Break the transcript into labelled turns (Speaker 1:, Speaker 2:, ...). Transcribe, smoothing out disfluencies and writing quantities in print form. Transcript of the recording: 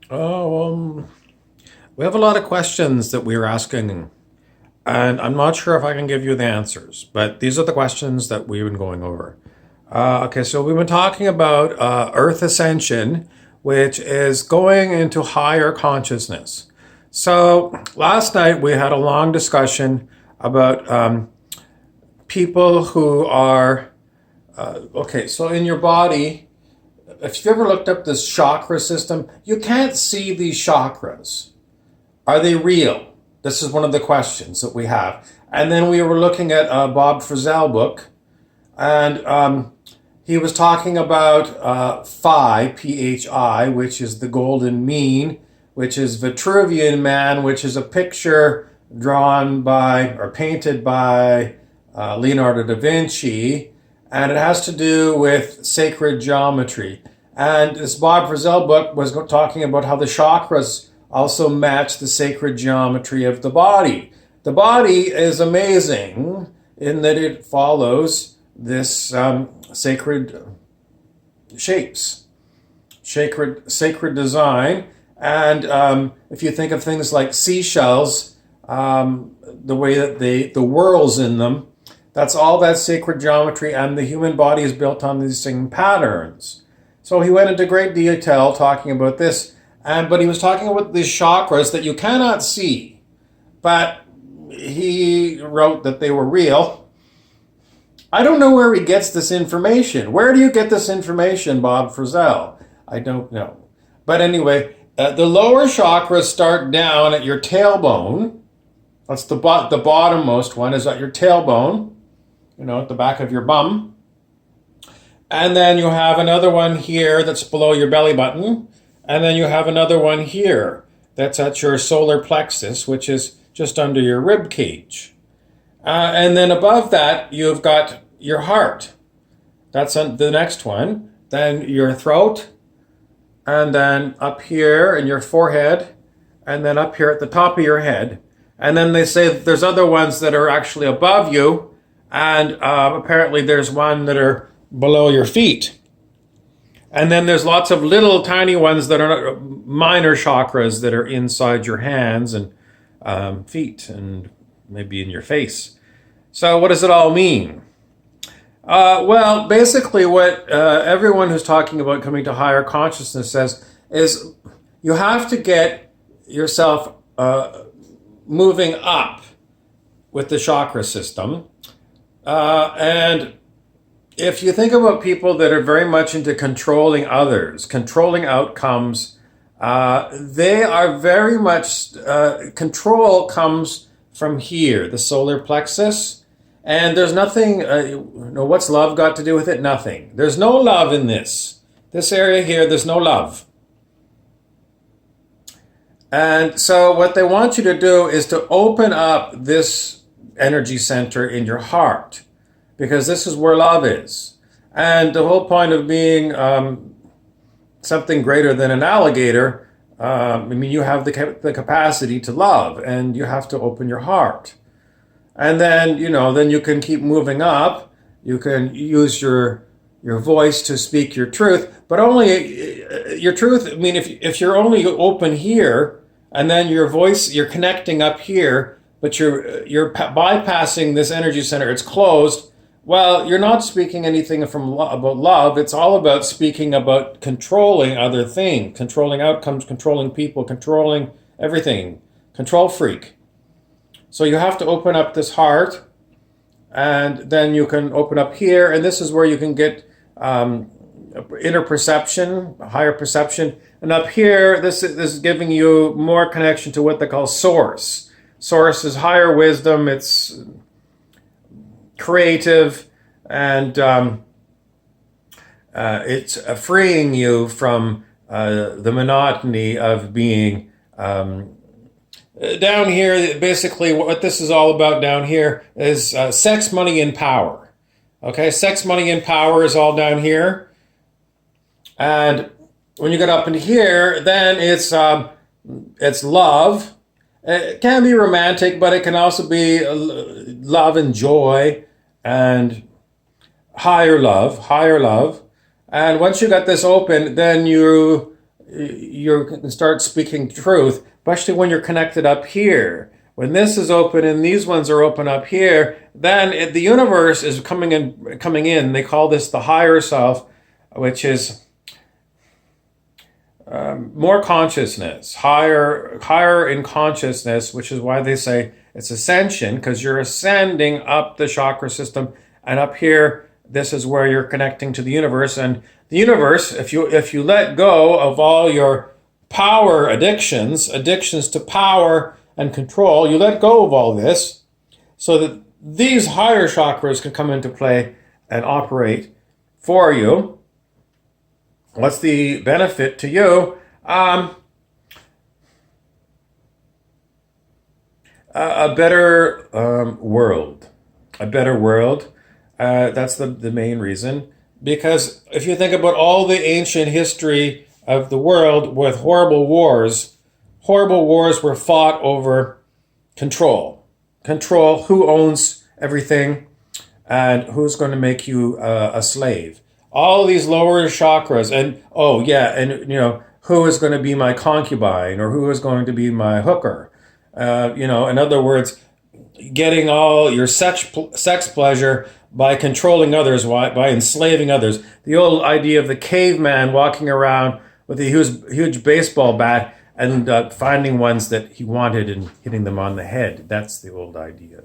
Speaker 1: Oh, we have a lot of questions that we're asking, and I'm not sure if I can give you the answers, but these are the questions that we've been going over. Okay, so we've been talking about Earth ascension, which is going into higher consciousness. So last night we had a long discussion about people who are, okay, so in your body, if you've ever looked up this chakra system, you can't see these chakras. Are they real? This is one of the questions that we have. And then we were looking at a Bob Frizzell book, and he was talking about phi, Phi, which is the golden mean, which is Vitruvian Man, which is a picture drawn by or painted by Leonardo da Vinci, and it has to do with sacred geometry. And this Bob Frizzell book was talking about how the chakras also match the sacred geometry of the body. The body is amazing in that it follows this sacred shapes, sacred design. And if you think of things like seashells, the way that the whirls in them, that's all that sacred geometry, and the human body is built on these same patterns. So he went into great detail talking about this, but he was talking about these chakras that you cannot see, but he wrote that they were real. I don't know where he gets this information. Where do you get this information, Bob Frizzell? I don't know. But anyway, the lower chakras start down at your tailbone. That's the bottommost one is at your tailbone, at the back of your bum. And then you have another one here that's below your belly button. And then you have another one here that's at your solar plexus, which is just under your rib cage. And then above that, you've got your heart. That's the next one. Then your throat, and then up here in your forehead, and then up here at the top of your head. And then they say that there's other ones that are actually above you, and apparently there's one that are below your feet. And then there's lots of little tiny ones that are minor chakras that are inside your hands and feet and maybe in your face. So what does it all mean? Well, basically what everyone who's talking about coming to higher consciousness says is you have to get yourself moving up with the chakra system. And if you think about people that are very much into controlling others, controlling outcomes, they are very much, control comes from here, the solar plexus. And there's nothing, what's love got to do with it? Nothing. There's no love in this. This area here, there's no love. And so what they want you to do is to open up this energy center in your heart, because this is where love is. And the whole point of being something greater than an alligator, you have the capacity to love, and you have to open your heart. And then, then you can keep moving up. You can use your voice to speak your truth, but only your truth. If you're only open here, and then your voice, you're connecting up here, but you're bypassing this energy center. It's closed. Well, you're not speaking anything about love. It's all about speaking about controlling other things, controlling outcomes, controlling people, controlling everything. Control freak. So you have to open up this heart, and then you can open up here, and this is where you can get inner perception, higher perception. And up here, this is giving you more connection to what they call source. Source is higher wisdom, it's creative, and it's freeing you from the monotony of being down here. Basically, what this is all about down here is sex, money, and power. Okay, sex, money, and power is all down here. And when you get up into here, then it's love. It can be romantic, but it can also be love and joy and higher love. And once you got this open, then you you can start speaking truth, especially when you're connected up here. When this is open and these ones are open up here, then the universe is coming in. Coming in. They call this the higher self, which is more consciousness, higher in consciousness, which is why they say it's ascension, because you're ascending up the chakra system, and up here, this is where you're connecting to the universe. And the universe, if you let go of all your power addictions to power and control, you let go of all this, so that these higher chakras can come into play and operate for you. What's the benefit to you? A better world. A better world. That's the main reason. Because if you think about all the ancient history of the world with horrible wars were fought over control. Control, who owns everything and who's going to make you a slave. All these lower chakras, and who is going to be my concubine or who is going to be my hooker. In other words, getting all your sex pleasure by controlling others, by enslaving others. The old idea of the caveman walking around with a huge baseball bat and finding ones that he wanted and hitting them on the head. That's the old idea.